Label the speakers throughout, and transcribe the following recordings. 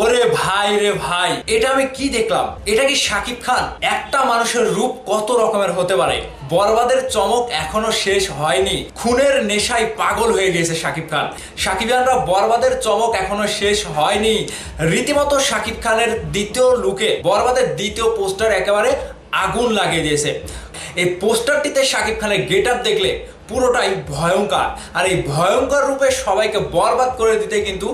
Speaker 1: ওরে ভাই রে ভাই, এটা আমি কি দেখলাম? এটা কি শাকিব খান? একটা মানুষের রূপ কত রকমের হতে পারে। বরবাদের চমক এখনো শেষ হয়নি, খুনের নেশায় পাগল হয়ে গেছে শাকিব খান। শাকিবিয়ানরা বরবাদের চমক এখনো শেষ হয়নি। রীতিমতো শাকিব খানের দ্বিতীয় লুকে বরবাদের দ্বিতীয় পোস্টার একেবারে আগুন লাগিয়ে দিয়েছে। এই পোস্টারটিতে শাকিব খানের গেট আপ দেখলে পুরোটাই ভয়ঙ্কর, আর এই ভয়ঙ্কর রূপে সবাইকে বরবাদ করে দিতে কিন্তু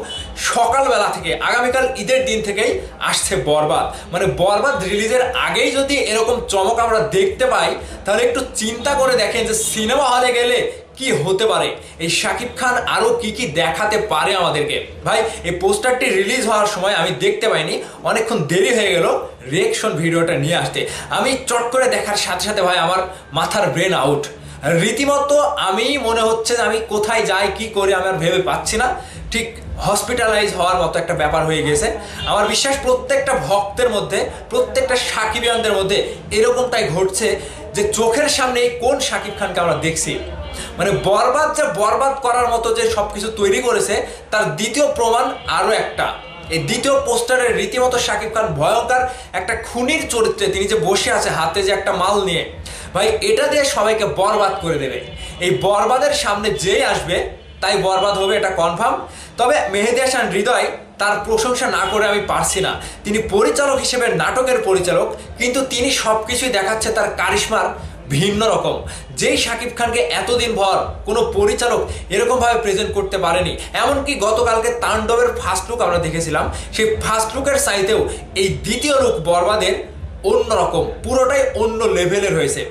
Speaker 1: সকালবেলা থেকে আগামীকাল ঈদের দিন থেকেই আসছে বরবাদ। মানে বরবাদ রিলিজের আগেই যদি এরকম চমক আমরা দেখতে পাই, তাহলে একটু চিন্তা করে দেখেন যে সিনেমা হলে গেলে কি হতে পারে। এই শাকিব খান আরো কি কি দেখাতে পারে আমাদেরকে। ভাই, এই পোস্টারটি রিলিজ হওয়ার সময় আমি দেখতে পাইনি, অনেকক্ষণ দেরি হয়ে গেল রিয়েকশন ভিডিওটা নিয়ে আসতে। আমি চট করে দেখার সাথে সাথে ভাই আমার মাথার ব্রেন আউট। রীতিমতো আমি মনে হচ্ছে যে আমি কোথায় যাই কি করি আমি আর ভেবে পাচ্ছি না। ঠিক হসপিটালাইজ হওয়ার মতো একটা ব্যাপার হয়ে গেছে। আমার বিশ্বাস প্রত্যেকটা ভক্তের মধ্যে, প্রত্যেকটা সাকিবিয়ানদের মধ্যে এরকমটাই ঘটছে যে চোখের সামনে কোন শাকিব খানকে আমরা দেখছি। মানে বরবাদ যে বরবাদ করার মতো যে সবকিছু তৈরি করেছে, তার দ্বিতীয় প্রমাণ আরো একটা। এই দ্বিতীয় পোস্টারে রীতিমতো শাকিব খান ভয়ঙ্কর একটা খুনির চরিত্রে তিনি যে বসে আছে হাতে যে একটা মাল নিয়ে, ভাই এটা দিয়ে সবাইকে বরবাদ করে দেবে। এই বরবাদের সামনে যেই আসবে তাই বরবাদ হবে, এটা কনফার্ম। তবে মেহেদী হাসান হৃদয়, তার প্রশংসা না করে আমি পারছি না। তিনি পরিচালক হিসেবে নাটকের পরিচালক, কিন্তু তিনি সবকিছুই দেখাচ্ছে তার কারিশমার ভিন্ন রকম। যেই শাকিব খানকে এতদিন ভর কোনো পরিচালক এরকমভাবে প্রেজেন্ট করতে পারেনি। এমনকি গতকালকে তাণ্ডবের ফার্স্ট লুক আমরা দেখেছিলাম, সেই ফার্স্ট লুকের চাইতেও এই দ্বিতীয় লুক বরবাদের অন্যরকম, পুরোটাই অন্য লেভেলের হয়েছে।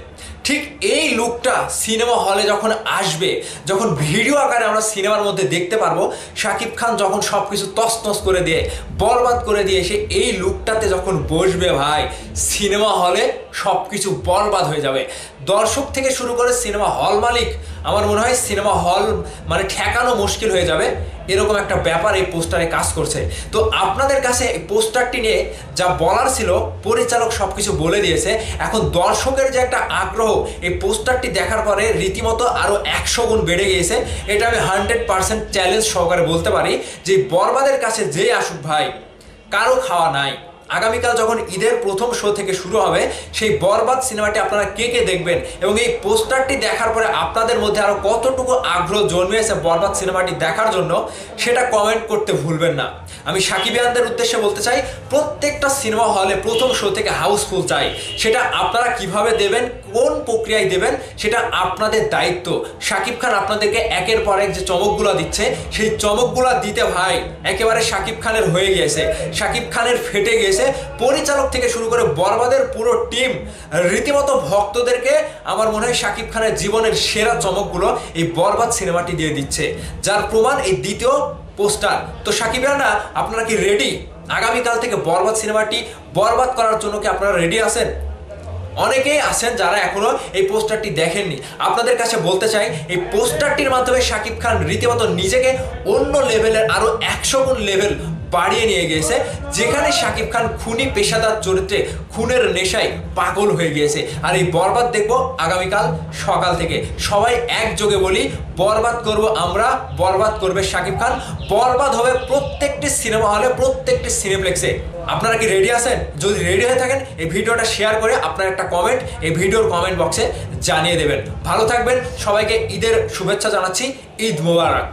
Speaker 1: ঠিক এই লুকটা সিনেমা হলে যখন আসবে, যখন ভিডিও আকারে আমরা সিনেমার মধ্যে দেখতে পারবো, শাকিব খান যখন সব কিছু তছনছ করে দিয়ে বরবাদ করে দিয়ে সে এই লুকটাতে যখন বসবে, ভাই সিনেমা হলে সব কিছু বরবাদ হয়ে যাবে। দর্শক থেকে শুরু করে সিনেমা হল মালিক, আমার মনে হয় সিনেমা হল মানে ঠেকানো মুশকিল হয়ে যাবে। এরকম একটা ব্যাপার এই পোস্টারে কাজ করছে। তো আপনাদের কাছে এই পোস্টারটি নিয়ে যা বলার ছিল পরিচালক সবকিছু বলে দিয়েছে। এখন দর্শকের যে একটা আগ্রহ এই পোস্টারটি দেখার পরে রীতিমতো আরো 100 গুণ বেড়ে গিয়েছে। এটা আমি 100% চ্যালেঞ্জ সহকারে বলতে পারি যে বরবাদের কাছে যেই আসুক ভাই, কারো খাওয়া নাই। আগামীকাল যখন ঈদের প্রথম শো থেকে শুরু হবে, সেই বরবাদ সিনেমাটি আপনারা কে কে দেখবেন এবং এই পোস্টারটি দেখার পরে আপনাদের মধ্যে আরো কতটুকু আগ্রহ জন্মেছে বরবাদ সিনেমাটি দেখার জন্য, সেটা কমেন্ট করতে ভুলবেন না। আমি সাকিবিয়ানদের উদ্দেশ্যে বলতে চাই, প্রত্যেকটা সিনেমা হলে প্রথম শো থেকে হাউসফুল চাই। সেটা আপনারা কিভাবে দেবেন, কোন প্রক্রিয়ায় দেবেন, সেটা আপনাদের দায়িত্ব। শাকিব খান আপনাদেরকে একের পর এক যে চমকগুলো দিচ্ছে, সেই চমকগুলো দিতে ভাই একেবারে শাকিব খানের হয়ে গিয়েছে, শাকিব খানের ফেটে গিয়েছে। পরিচালক থেকে শুরু করে বরবাদের পুরো টিম রীতিমতো ভক্তদেরকে আমার মনে হয় শাকিব খানের জীবনের সেরা চমকগুলো এই বরবাদ সিনেমাটি দিয়ে দিচ্ছে, যার প্রমাণ এই দ্বিতীয় পোস্টার। তো সাকিবিয়ানরা আপনারা কি রেডি আগামীকাল থেকে বরবাদ সিনেমাটি বরবাদ করার জন্য? কি আপনারা রেডি আছেন? অনেকেই আছেন যারা এখনো এই পোস্টারটি দেখেননি। আপনাদের কাছে বলতে চাই, এই পোস্টারটির মাধ্যমে শাকিব খান রীতিমতো নিজেকে অন্য লেভেলের আরো 100 গুণ লেভেল বাড়িয়ে নিয়ে গিয়েছে, যেখানে শাকিব খান খুনি পেশাদার চরিত্রে খুনের নেশায় পাগল হয়ে গিয়েছে। আর এই বরবাদ দেখবো আগামীকাল সকাল থেকে। সবাই একযোগে বলি, বরবাদ করব আমরা, বরবাদ করবে শাকিব খান। বরবাদ হবে প্রত্যেকটি সিনেমা হলে, প্রত্যেকটি সিনেপ্লেক্সে। আপনারা কি রেডি আছেন? যদি রেডি হয়ে থাকেন এই ভিডিওটা শেয়ার করে আপনার একটা কমেন্ট এই ভিডিওর কমেন্ট বক্সে জানিয়ে দেবেন। ভালো থাকবেন, সবাইকে ঈদের শুভেচ্ছা জানাচ্ছি। ঈদ মোবারক।